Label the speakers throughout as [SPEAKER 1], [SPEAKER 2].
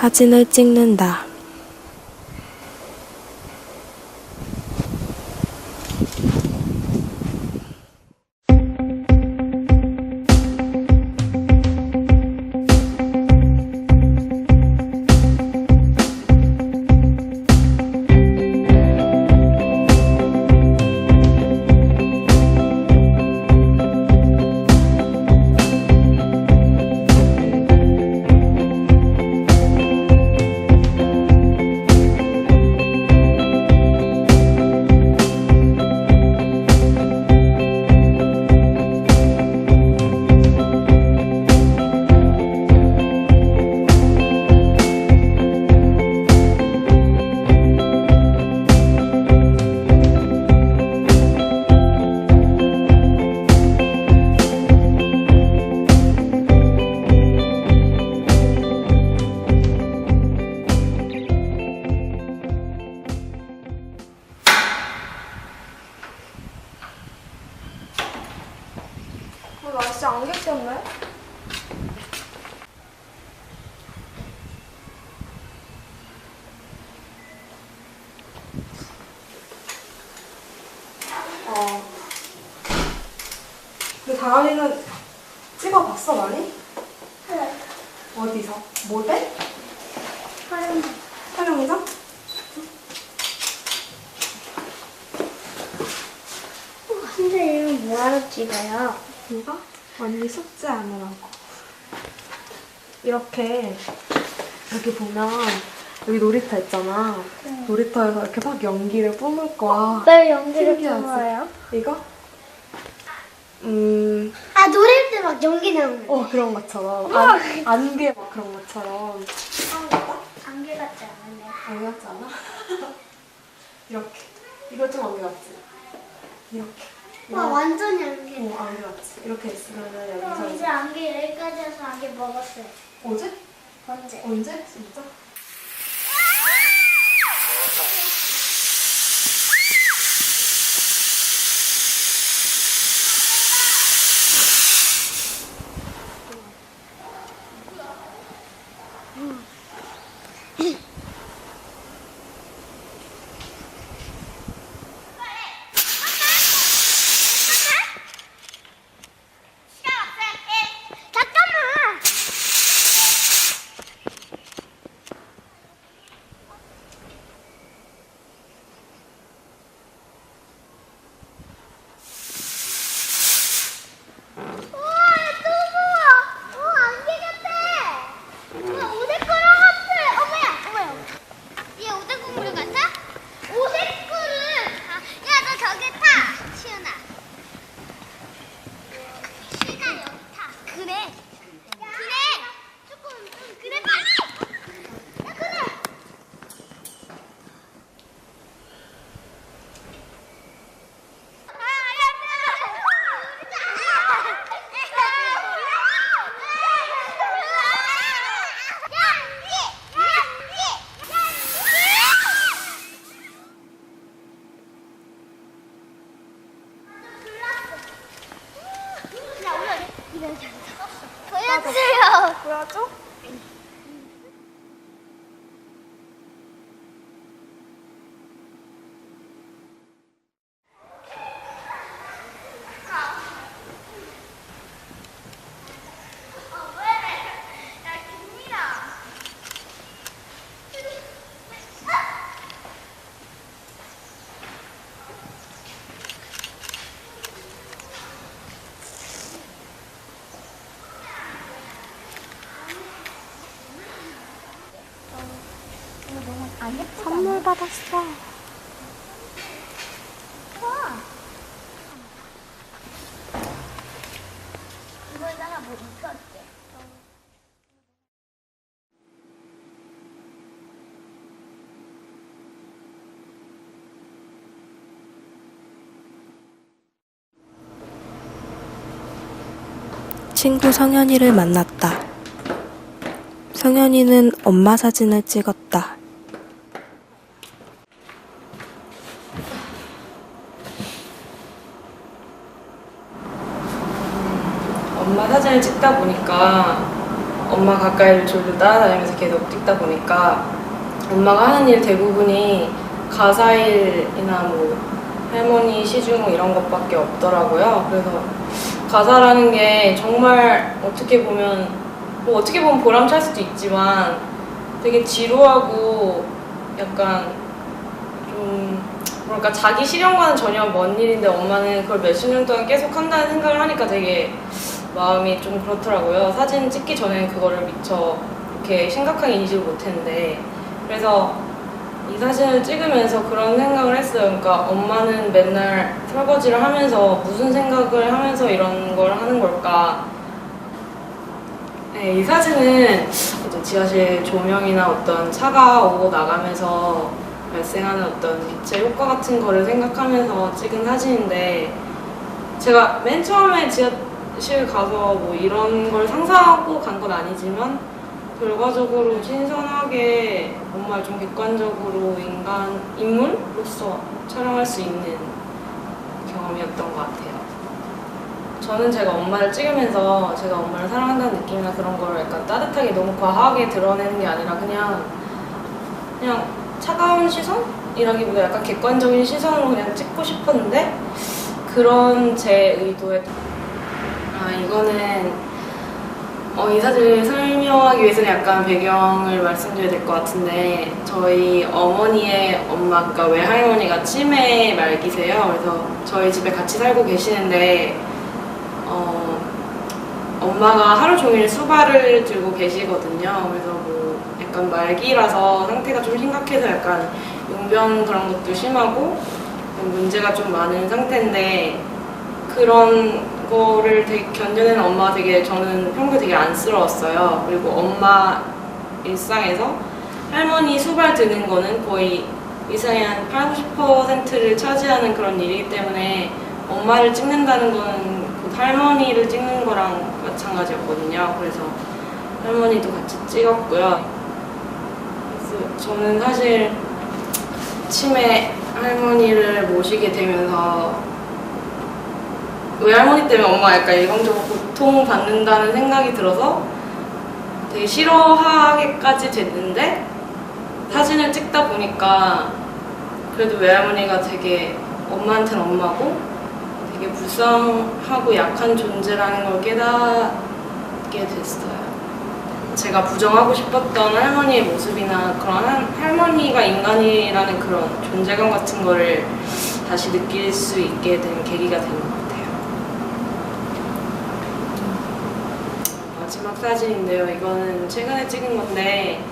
[SPEAKER 1] 사진을 찍는다.
[SPEAKER 2] 나 진짜 안경 꼈네? 근데 다현이는 찍어봤어, 많이?
[SPEAKER 3] 네.
[SPEAKER 2] 어디서? 모델?
[SPEAKER 3] 촬영.
[SPEAKER 2] 촬영장?
[SPEAKER 3] 선생님은 뭐하러 찍어요?
[SPEAKER 2] 이거? 언니 숙제 하느라고. 이렇게 보면 여기 놀이터 있잖아.
[SPEAKER 3] 네.
[SPEAKER 2] 놀이터에서 이렇게 막 연기를 뿜을 거야.
[SPEAKER 3] 왜 연기를
[SPEAKER 2] 신기하지?
[SPEAKER 3] 뿜어요?
[SPEAKER 2] 이거?
[SPEAKER 3] 아, 노래할 때 막 연기 나오는 거.
[SPEAKER 2] 그런 것처럼.
[SPEAKER 3] 우와.
[SPEAKER 2] 안개 막 그런 것처럼.
[SPEAKER 3] 안개 같지 않은데.
[SPEAKER 2] 안개 같지 않아? 이렇게. 이거 좀 안개 같지? 이렇게.
[SPEAKER 3] 와, 완전 연기.
[SPEAKER 2] 안개 같지? 이렇게 있으면은
[SPEAKER 3] 그럼
[SPEAKER 2] 여기서.
[SPEAKER 3] 이제 안개 여기까지 해서 안개 먹었어요.
[SPEAKER 2] 어제?
[SPEAKER 3] 언제?
[SPEAKER 2] 언제? 진짜?
[SPEAKER 3] 잠깐만! 보여주세요.
[SPEAKER 2] 보여줘?
[SPEAKER 3] 안 예쁘다.
[SPEAKER 2] 선물 받았어.
[SPEAKER 3] 와. 이거다가 뭐 입혀줄게.
[SPEAKER 1] 친구 성현이를 만났다. 성현이는 엄마 사진을 찍었다.
[SPEAKER 4] 엄마 사진을 찍다 보니까 엄마 가까이를 졸졸 따라다니면서 계속 찍다 보니까 엄마가 하는 일 대부분이 가사일이나 뭐 할머니 시중 이런 것밖에 없더라고요. 그래서 가사라는 게 정말 어떻게 보면 보람찰 수도 있지만 되게 지루하고 약간 좀 뭐랄까 자기 실현과는 전혀 먼 일인데 엄마는 그걸 몇십 년 동안 계속 한다는 생각을 하니까 되게 마음이 좀 그렇더라고요. 사진 찍기 전에는 그거를 미처 이렇게 심각하게 인식을 못했는데 그래서 이 사진을 찍으면서 그런 생각을 했어요. 그러니까 엄마는 맨날 설거지를 하면서 무슨 생각을 하면서 이런 걸 하는 걸까. 네, 이 사진은 이제 지하실 조명이나 어떤 차가 오고 나가면서 발생하는 어떤 빛의 효과 같은 거를 생각하면서 찍은 사진인데 제가 맨 처음에 지하실 가서 뭐 이런 걸 상상하고 간 건 아니지만 결과적으로 신선하게 정말 좀 객관적으로 인물로서 촬영할 수 있는 경험이었던 것 같아요. 저는 제가 엄마를 찍으면서 제가 엄마를 사랑한다는 느낌이나 그런 걸 약간 따뜻하게 너무 과하게 드러내는 게 아니라 그냥 차가운 시선이라기보다 약간 객관적인 시선으로 그냥 찍고 싶었는데 그런 제 의도에 이거는 이 사진을 설명하기 위해서는 약간 배경을 말씀드려야 될 것 같은데 저희 어머니의 엄마, 그러니까 외할머니가 치매 말기세요. 그래서 저희 집에 같이 살고 계시는데 엄마가 하루 종일 수발을 들고 계시거든요. 그래서 뭐 약간 말기라서 상태가 좀 심각해서 약간 용변 그런 것도 심하고 문제가 좀 많은 상태인데 그런 거를 되게 견뎌내는 엄마가 저는 평소에 되게 안쓰러웠어요. 그리고 엄마 일상에서 할머니 수발 드는 거는 거의 일상의 한 80~90%를 차지하는 그런 일이기 때문에 엄마를 찍는다는 거는 곧 할머니를 찍는 거랑 마찬가지였거든요. 그래서 할머니도 같이 찍었고요. 그래서 저는 사실 치매 할머니를 모시게 되면서 외할머니 때문에 엄마가 약간 일방적으로 고통받는다는 생각이 들어서 되게 싫어하게까지 됐는데 사진을 찍다 보니까 그래도 외할머니가 되게 엄마한테는 엄마고 되게 불쌍하고 약한 존재라는 걸 깨닫게 됐어요. 제가 부정하고 싶었던 할머니의 모습이나 그런 할머니가 인간이라는 그런 존재감 같은 거를 다시 느낄 수 있게 된 계기가 된 것 같아요. 마지막 사진인데요. 이거는 최근에 찍은 건데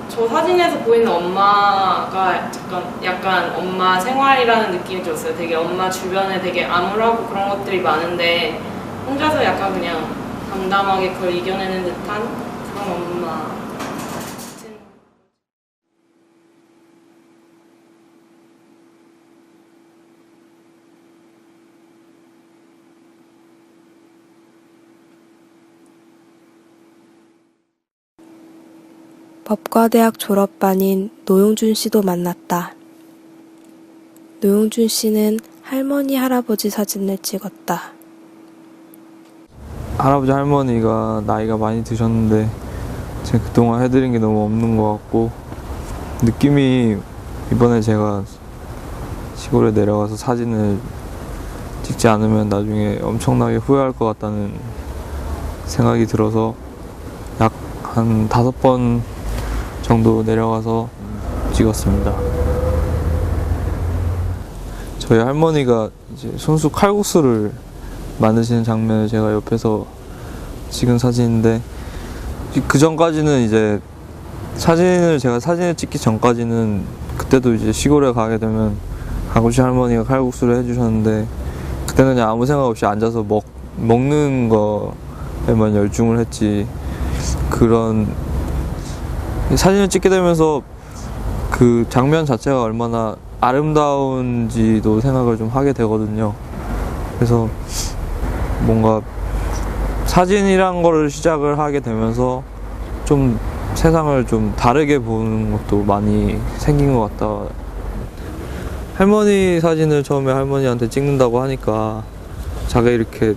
[SPEAKER 4] 저 사진에서 보이는 엄마가 약간 엄마 생활이라는 느낌이 들었어요. 되게 엄마 주변에 되게 암울하고 그런 것들이 많은데 혼자서 약간 그냥 담담하게 그걸 이겨내는 듯한 그런 엄마.
[SPEAKER 1] 법과대학 졸업반인 노용준 씨도 만났다. 노용준 씨는 할머니, 할아버지 사진을 찍었다.
[SPEAKER 5] 할아버지 할머니가 나이가 많이 드셨는데 제가 그동안 해드린 게 너무 없는 것 같고 느낌이 이번에 제가 시골에 내려가서 사진을 찍지 않으면 나중에 엄청나게 후회할 것 같다는 생각이 들어서 약 한 5번 정도 내려가서 찍었습니다. 저희 할머니가 이제 손수 칼국수를 만드시는 장면을 제가 옆에서 찍은 사진인데 그 전까지는 이제 제가 사진을 찍기 전까지는 그때도 이제 시골에 가게 되면 가구씨 할머니가 칼국수를 해주셨는데 그때는 그냥 아무 생각 없이 앉아서 먹는 거에만 열중을 했지 그런 사진을 찍게 되면서 그 장면 자체가 얼마나 아름다운지도 생각을 좀 하게 되거든요. 그래서 뭔가 사진이란 거를 시작을 하게 되면서 좀 세상을 좀 다르게 보는 것도 많이 생긴 것 같다. 할머니 사진을 처음에 할머니한테 찍는다고 하니까 자기가 이렇게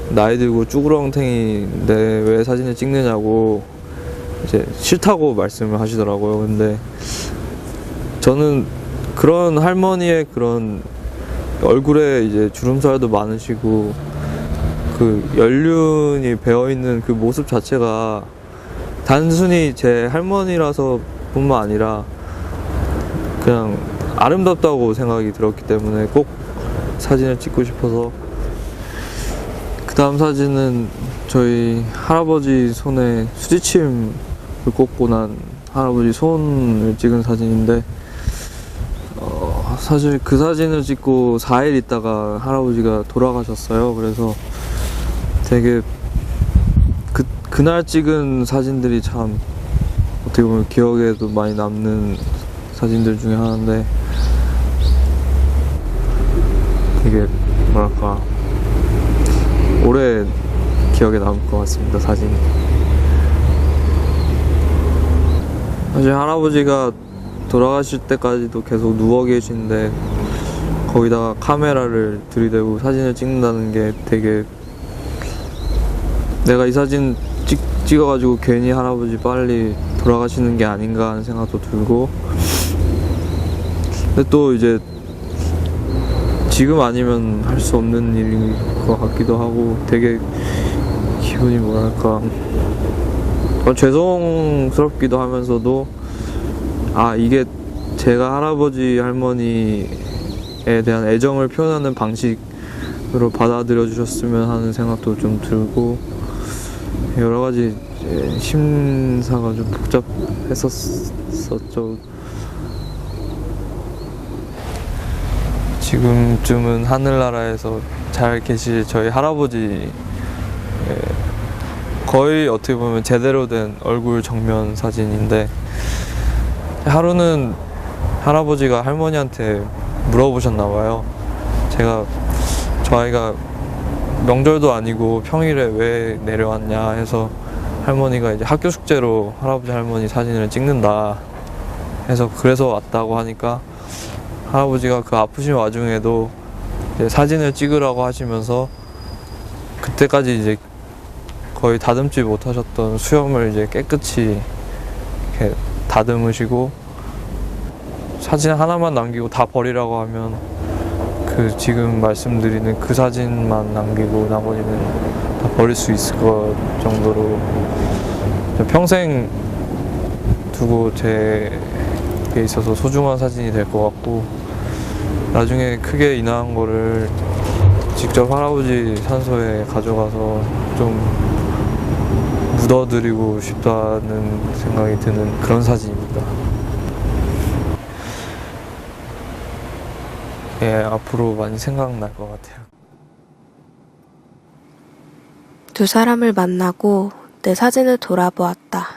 [SPEAKER 5] 나이 들고 쭈그렁탱이인데 왜 사진을 찍느냐고 이제 싫다고 말씀을 하시더라고요. 근데 저는 그런 할머니의 그런 얼굴에 이제 주름살도 많으시고 그 연륜이 배어있는 그 모습 자체가 단순히 제 할머니라서 뿐만 아니라 그냥 아름답다고 생각이 들었기 때문에 꼭 사진을 찍고 싶어서. 그 다음 사진은 저희 할아버지 손에 수지침을 꽂고 난 할아버지 손을 찍은 사진인데 사실 그 사진을 찍고 4일 있다가 할아버지가 돌아가셨어요. 그래서 되게 그날 찍은 사진들이 참 어떻게 보면 기억에도 많이 남는 사진들 중에 하나인데 되게 뭐랄까 오래 기억에 남을 것 같습니다. 사진이. 사실 할아버지가 돌아가실 때까지도 계속 누워 계신데 거기다가 카메라를 들이대고 사진을 찍는다는 게 되게 내가 이 사진 찍어가지고 괜히 할아버지 빨리 돌아가시는 게 아닌가 하는 생각도 들고, 근데 또 이제 지금 아니면 할 수 없는 일인 것 같기도 하고 되게 기분이 뭐랄까 죄송스럽기도 하면서도 이게 제가 할아버지 할머니에 대한 애정을 표현하는 방식으로 받아들여 주셨으면 하는 생각도 좀 들고 여러 가지 심사가 좀 복잡했었죠. 지금쯤은 하늘나라에서 잘 계실 저희 할아버지 거의 어떻게 보면 제대로 된 얼굴 정면 사진인데, 하루는 할아버지가 할머니한테 물어보셨나 봐요. 저 아이가 명절도 아니고 평일에 왜 내려왔냐 해서 할머니가 이제 학교 숙제로 할아버지 할머니 사진을 찍는다 해서 그래서 왔다고 하니까 할아버지가 그 아프신 와중에도 이제 사진을 찍으라고 하시면서 그때까지 이제 거의 다듬지 못하셨던 수염을 이제 깨끗이 이렇게 다듬으시고 사진 하나만 남기고 다 버리라고 하면 그 지금 말씀드리는 그 사진만 남기고 나머지는 다 버릴 수 있을 것 정도로 평생 두고 제게 있어서 소중한 사진이 될 것 같고, 나중에 크게 인화한 거를 직접 할아버지 산소에 가져가서 좀 묻어드리고 싶다는 생각이 드는 그런 사진입니다. 앞으로 많이 생각날 것 같아요.
[SPEAKER 1] 두 사람을 만나고 내 사진을 돌아보았다.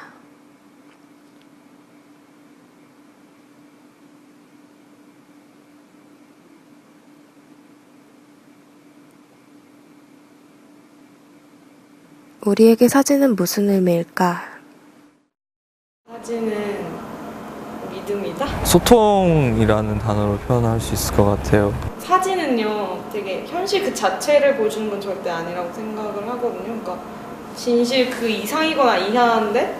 [SPEAKER 1] 우리에게 사진은 무슨 의미일까?
[SPEAKER 4] 사진은 믿음이다?
[SPEAKER 5] 소통이라는 단어로 표현할 수 있을 것 같아요.
[SPEAKER 4] 사진은요, 되게 현실 그 자체를 보여주는 건 절대 아니라고 생각을 하거든요. 그러니까 진실 그 이상이거나 이하인데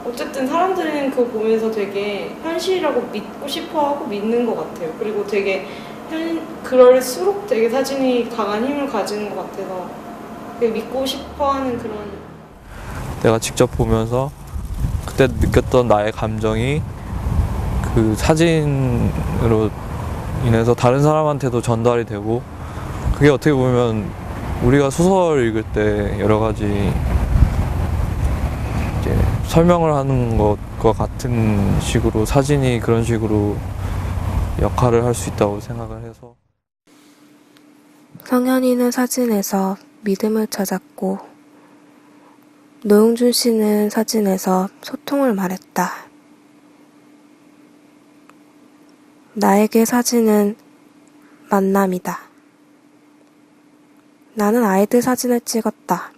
[SPEAKER 4] 어쨌든 사람들은 그거 보면서 되게 현실이라고 믿고 싶어하고 믿는 것 같아요. 그리고 되게 그럴수록 되게 사진이 강한 힘을 가지는 것 같아서 되게 믿고 싶어하는 그런.
[SPEAKER 5] 내가 직접 보면서 그때 느꼈던 나의 감정이 그 사진으로 인해서 다른 사람한테도 전달이 되고, 그게 어떻게 보면 우리가 소설 읽을 때 여러 가지 이제 설명을 하는 것과 같은 식으로 사진이 그런 식으로 역할을 할 수 있다고 생각을 해서.
[SPEAKER 1] 성현이는 사진에서 믿음을 찾았고 노용준 씨는 사진에서 소통을 말했다. 나에게 사진은 만남이다. 나는 아이들 사진을 찍었다.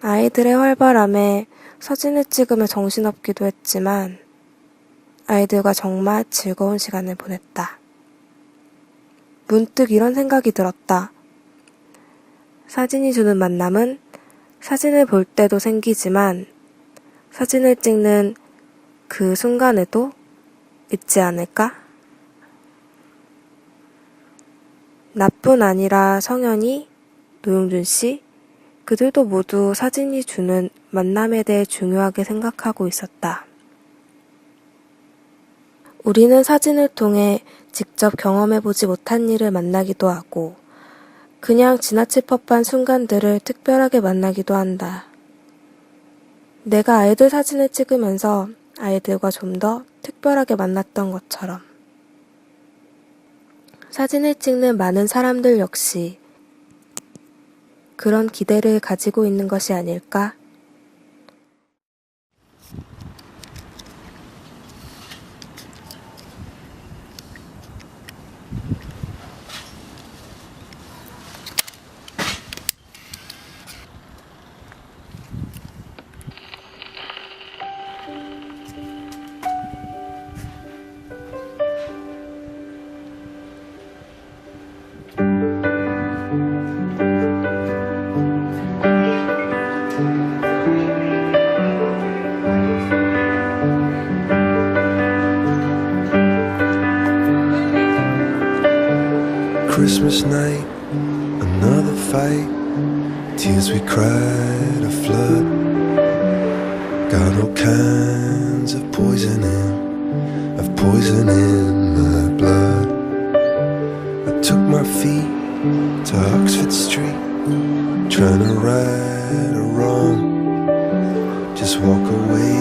[SPEAKER 1] 아이들의 활발함에 사진을 찍으며 정신없기도 했지만 아이들과 정말 즐거운 시간을 보냈다. 문득 이런 생각이 들었다. 사진이 주는 만남은 사진을 볼 때도 생기지만 사진을 찍는 그 순간에도 있지 않을까? 나뿐 아니라 성현이, 노용준 씨, 그들도 모두 사진이 주는 만남에 대해 중요하게 생각하고 있었다. 우리는 사진을 통해 직접 경험해보지 못한 일을 만나기도 하고 그냥 지나칠 법한 순간들을 특별하게 만나기도 한다. 내가 아이들 사진을 찍으면서 아이들과 좀 더 특별하게 만났던 것처럼 사진을 찍는 많은 사람들 역시 그런 기대를 가지고 있는 것이 아닐까?
[SPEAKER 6] Christmas night, another fight. Tears we cried, a flood. Got all kinds of poison in my blood. I took my feet to Oxford Street, trying to right a wrong. Just walk away,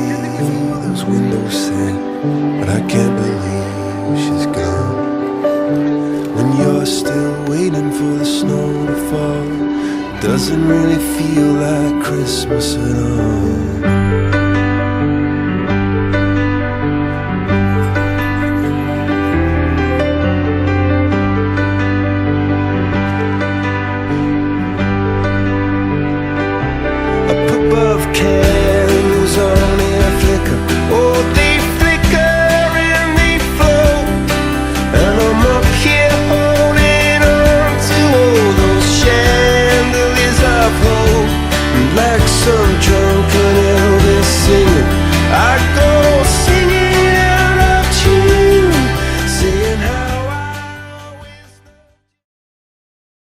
[SPEAKER 6] those windows say, but I can't believe she's gone. When you're still waiting for the snow to fall, it doesn't really feel like Christmas at all.